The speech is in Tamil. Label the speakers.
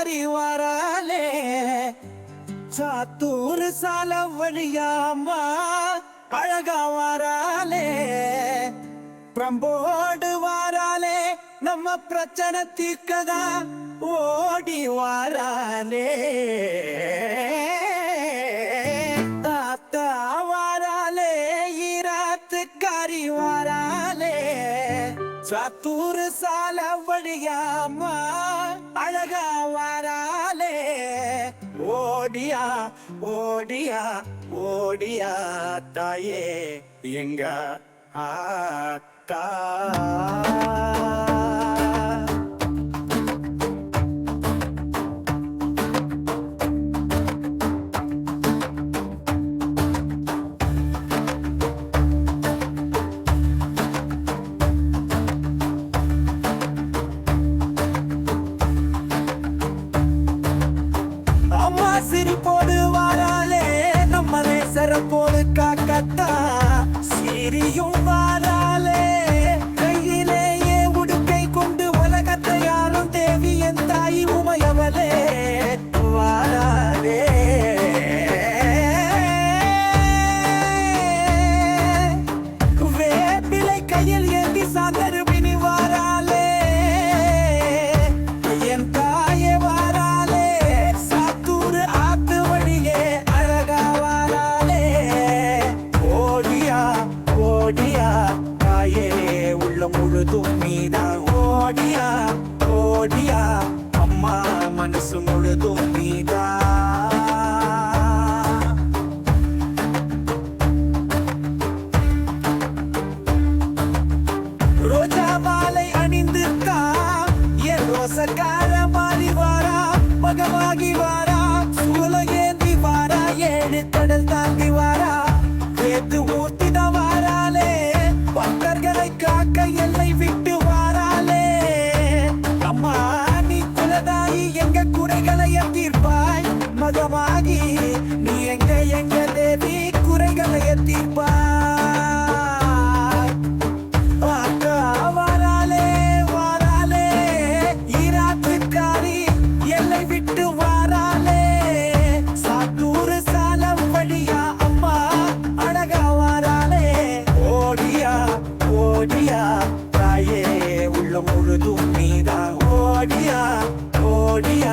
Speaker 1: காரி வாராலே சாத்தூர் சால வழியாமா அழகா வாராலே பிரம்போடு வாராலே நம்ம பிரச்சனை தீர்க்கதா ஓடி வாராலே தாத்தா வாராலே ஈராத்துக்காரி வாராலே சாத்தூர் சால வழியாமா அழகா வாராலே ஓடியா ஓடியா ஓடியா தாயே எங்க ஆத்தா சிரிப்போடு வாராலே நம்மளே சரப்போடு காக்கத்தா சிரியும் வாராலே கையிலேயே உடுக்கை கொண்டு உலகத்தை யாரும் தேவி என் தாய் உமையவளே வாராலே வேப்பிலை கையில் ஏந்தி சாந்தருபினி வாராலே என் தாயே வாராலே சாத்தூர் ஆத்து வழியே அழகா வாராலே ஓடியா ஓடியா தாயே உள்ள முழுதும் நீதான் ஓடியா ஓடியா அம்மா மனசு முழுதும் நீதான் ரோஜா மாலை அணிந்திருக்கா என் ரோசக்கார மாறி வாரா மகமாகி வாரா சூல ஏந்தி வாரா ஏழு கடல் தாண்டி வாரா ஏத்து ஊத்திதான் வாராலே பக்தர்களை காக்க எல்லை விட்டு வாராலே அம்மா நீ குலதாயி எங்க குறைகளை தீர்ப்பாய் மகமாகி நீ எங்க தேவி குறைகளை தீர்ப்பாய் அக்கா வாராலே வாராலே ஈராத்துக்காரி எல்லை விட்டு வாராலே சாத்தூர் சாலம் வழியா அம்மா அழகா வாராலே ஓடியா ஓடியா தாயே உள்ள முழுதும் நீதான் ஓடியா ஓடியா